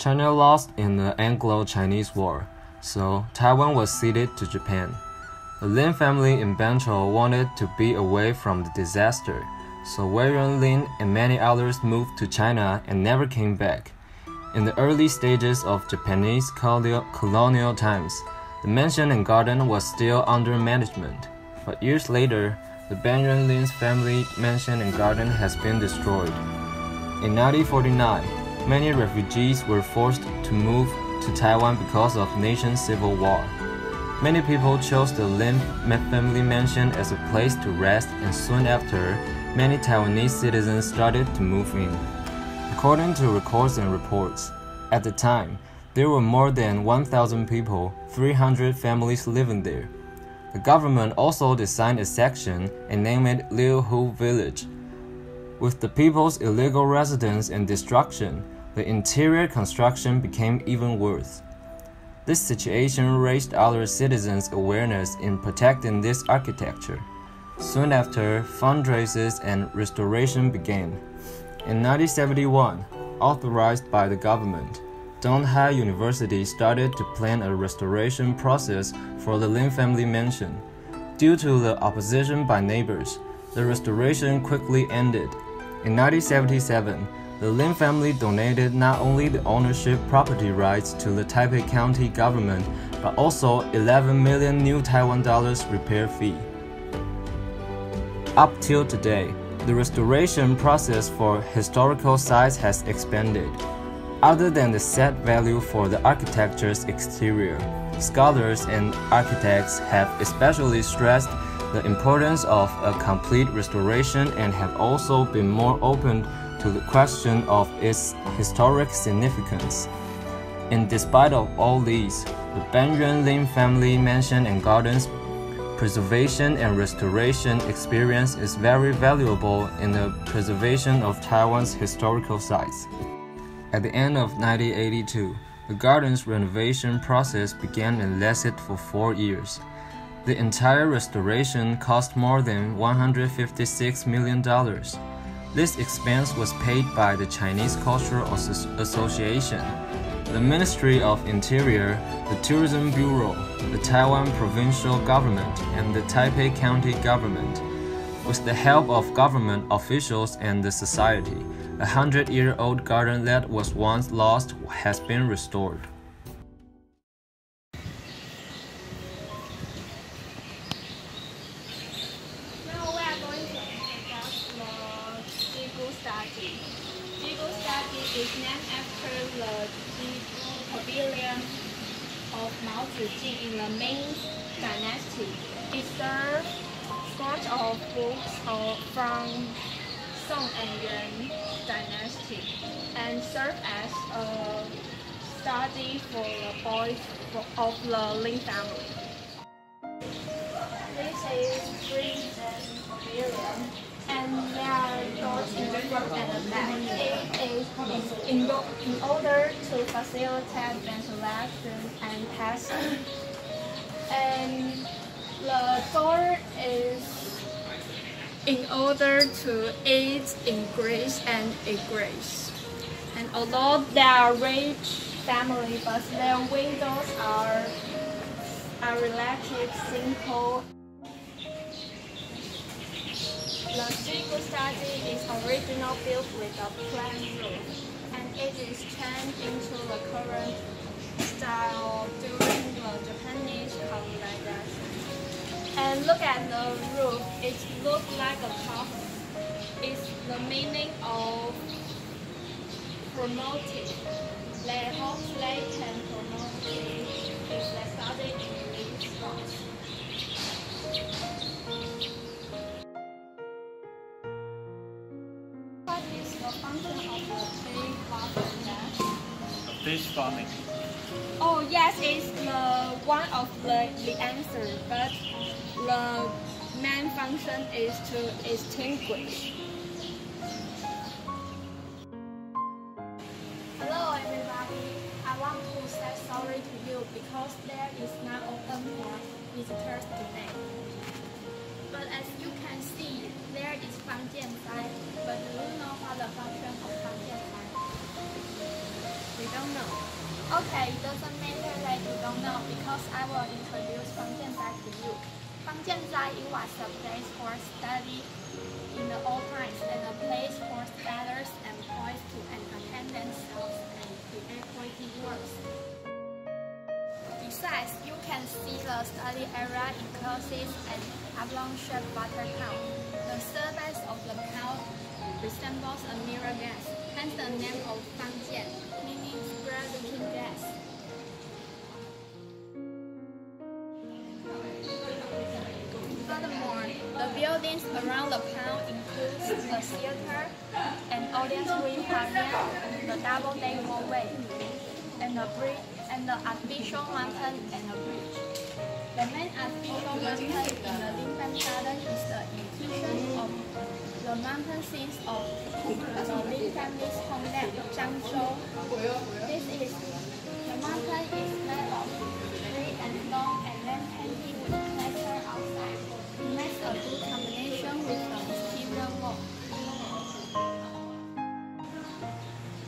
China lost in the Anglo-Chinese War, so Taiwan was ceded to Japan. The Lin family in Bantou wanted to be away from the disaster, so Wei Yuanlin and many others moved to China and never came back. In the early stages of Japanese colonial times, the mansion and garden was still under management, but years later, the Ben Yuanlin's family mansion and garden has been destroyed. In 1949, many refugees were forced to move to Taiwan because of nation's civil war. Many people chose the Lin family mansion as a place to rest, and soon after, many Taiwanese citizens started to move in. According to records and reports, at the time, there were more than 1,000 people, 300 families living there. The government also designed a section and named it Liu Hu Village. With the people's illegal residence and destruction, the interior construction became even worse. This situation raised other citizens' awareness in protecting this architecture. Soon after, fundraisers and restoration began. In 1971, authorized by the government, Donghai University started to plan a restoration process for the Lin family mansion. Due to the opposition by neighbors, the restoration quickly ended. In 1977, the Lin family donated not only the ownership property rights to the Taipei County government, but also 11 million new Taiwan dollars repair fee. Up till today, the restoration process for historical sites has expanded. Other than the set value for the architecture's exterior, scholars and architects have especially stressed the importance of a complete restoration and have also been more open to the question of its historic significance. And despite of all these, the Ben Yuanlin family mansion and gardens preservation and restoration experience is very valuable in the preservation of Taiwan's historical sites. At the end of 1982, the garden's renovation process began and lasted for 4 years. The entire restoration cost more than $156 million. This expense was paid by the Chinese Cultural Association, the Ministry of Interior, the Tourism Bureau, the Taiwan Provincial Government, and the Taipei County Government. With the help of government officials and the society, a 100-year-old garden that was once lost has been restored. Now we are going to discuss the Jigu study. Jigu study is named after the Jigu Pavilion of Mao Zedong in the Ming Dynasty. It served scores of books from Song and Yuan Dynasty and served as a study for the boys of the Lin family. This is green and pavilion, and there are doors in the front and the back. It is in order to facilitate ventilation and passage. And the door is in order to aid in grace and egress. And although they are rich family, but their windows are relatively simple. The Jigu study is originally built with a plain roof, and it is changed into the current style during the Japanese colonization. And look at the roof, it looks like a coffin. It's the meaning of promoted. They hope they can promote it if they study in these spots. What is the function of the big farming? Fish farming. Oh yes, it's the one of the answer, but the main function is to extinguish. Hello everybody, I want to say sorry to you because there is not open for visitors today. But as you can see, there is Fangjian side. But do you know what the function of Fangjian side? We don't don't know. Okay, it doesn't matter that you don't know because I will introduce Fangjianzai to you. Fangjianzai was a place for study in the old times and a place for scholars and boys to entertain themselves and create creative works. Besides, you can see the study area encloses an oblong-shaped water tower. The surface of the tower resembles a mirror gas, hence the name of Fangjian, meaning square-looking gas. Furthermore, the buildings around the pond include the theater, an audience room pavilion, the double-deck walkway, and the bridge, and the artificial mountain and a bridge. The main artificial mountain in the Linfan Garden is the inclusion of the mountain scenes of the Lin family's homeland, Zhangzhou. The mountain is made of tree and stone and then painted with plaster outside. It makes a good combination with the exterior wall.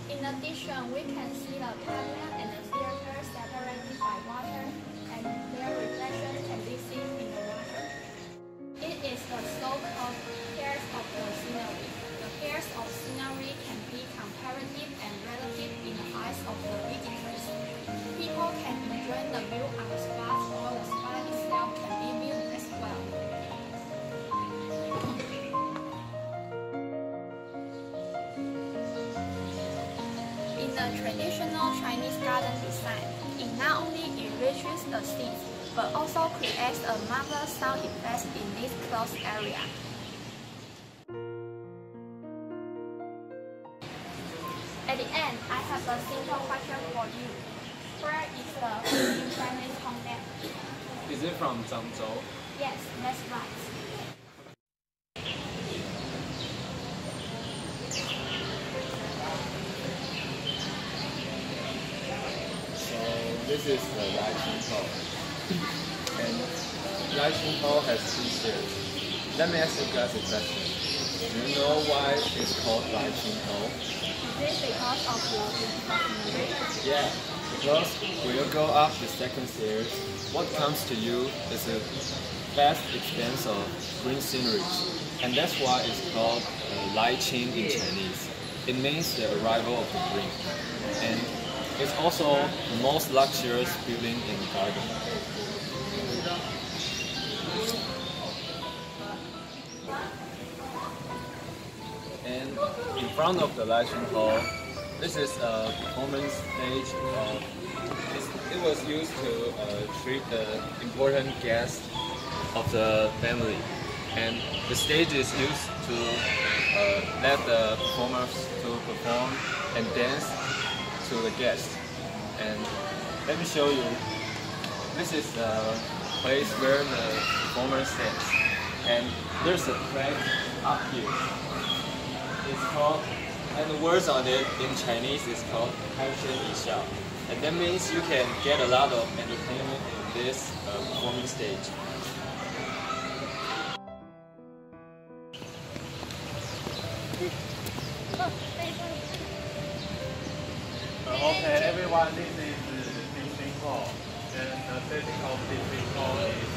In addition, we can see the pavilion and the theater separated by water, and their reflection can be seen in the water. It is the so-called pairs of the scenery. The pairs of scenery can be comparative and relative in the eyes of the visitors. People can enjoy the view on the spot, or the spot itself can be viewed as well. In the traditional Chinese garden design, it not only enriches the scenes, but also creates a marvelous sound effect in this closed area. At the end, I have a simple question for you. Where is the Lin family's homeland? Is it from Zhangzhou? Yes, that's right. This is the Lighting Hall. And Lighting Hall has two stairs. Let me ask you guys a question. Do you know why it's called Lighting Hall? Is this because of the scenery? Yeah, because when you go up the second stairs, what comes to you is a vast expanse of green scenery. And that's why it's called Lighting in Chinese. It means the arrival of the green. And it's also the most luxurious building in the garden. And in front of the Lighting Hall, this is a performance stage. It was used to treat the important guests of the family. And the stage is used to let the performers to perform and dance to the guests. And let me show you. This is the place where the performers dance. And there's a track up here. It's called, and the words on it in Chinese is called 开心一笑. And that means you can get a lot of entertainment in this performing stage. Okay, everyone, this is Team3 hall. And the setting of Team3 hall is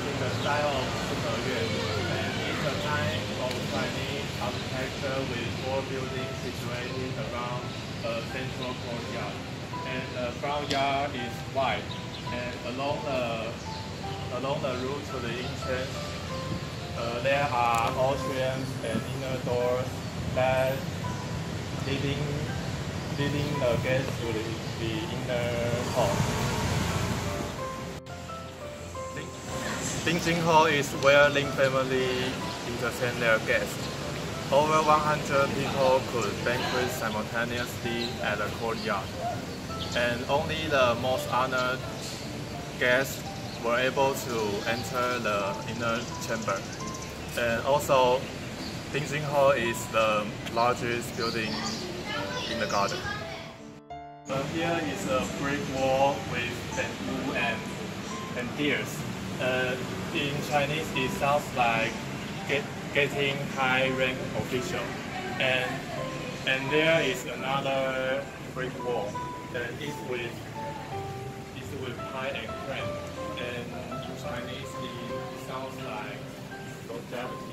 in the style of Superyue. And it's a kind of Chinese architecture with 4 buildings situated around a central courtyard. And the front yard is wide. And along the route to the entrance, there are atriums and inner doors that leading the guests to the inner hall. Team3 hall is where Lin family entertain their guests. Over 100 people could banquet simultaneously at the courtyard, and only the most honored guests were able to enter the inner chamber. And also, Team3 hall is the largest building in the garden. Here is a brick wall with bamboo and tears. In Chinese, it sounds like getting high rank official. And And there is another brick wall that is with pie and cream. And in Chinese it sounds like longevity.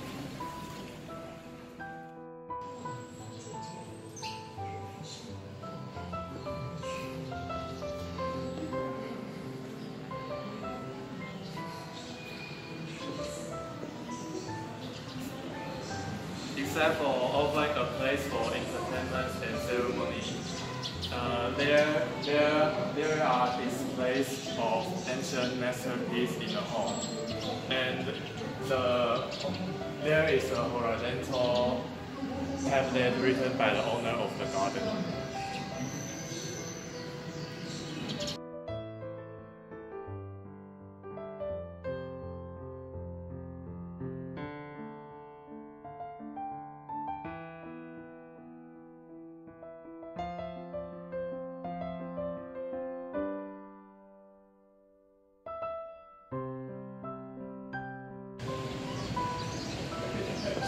Except for offering a place for entertainment and ceremony, there are displays of ancient masterpieces in the hall, and there is a horizontal tablet written by the owner of the garden.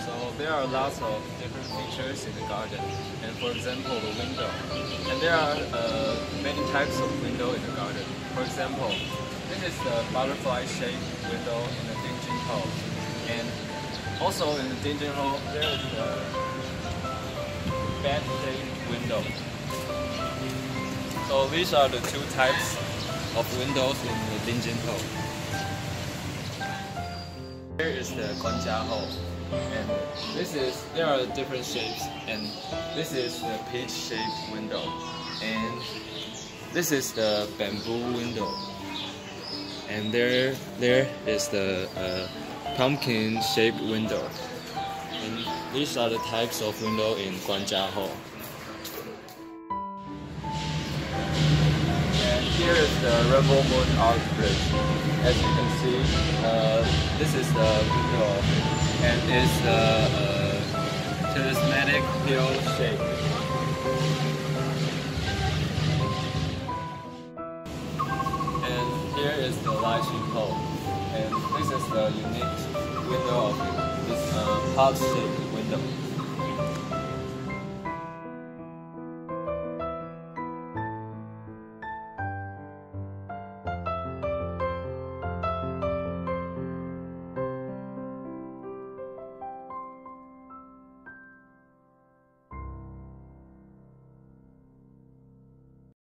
So there are lots of different features in the garden, and for example the window. And there are many types of window in the garden. For example, this is the butterfly-shaped window in the Dingjin Hall. And also in the Dingjin Hall there is the bat-shaped window. So these are the two types of windows in the Dingjin Hall. Here is the Guanjia Hall, and there are different shapes, and this is the peach-shaped window, and this is the bamboo window, and there is the pumpkin-shaped window, and these are the types of window in Guanjia Hall. And here is the Rainbow Moon Arch Bridge. As you can see, this is the window, and it's the charismatic hill shape. And here is the lighting hole, and this is the unique window of it. It's a heart-shaped window.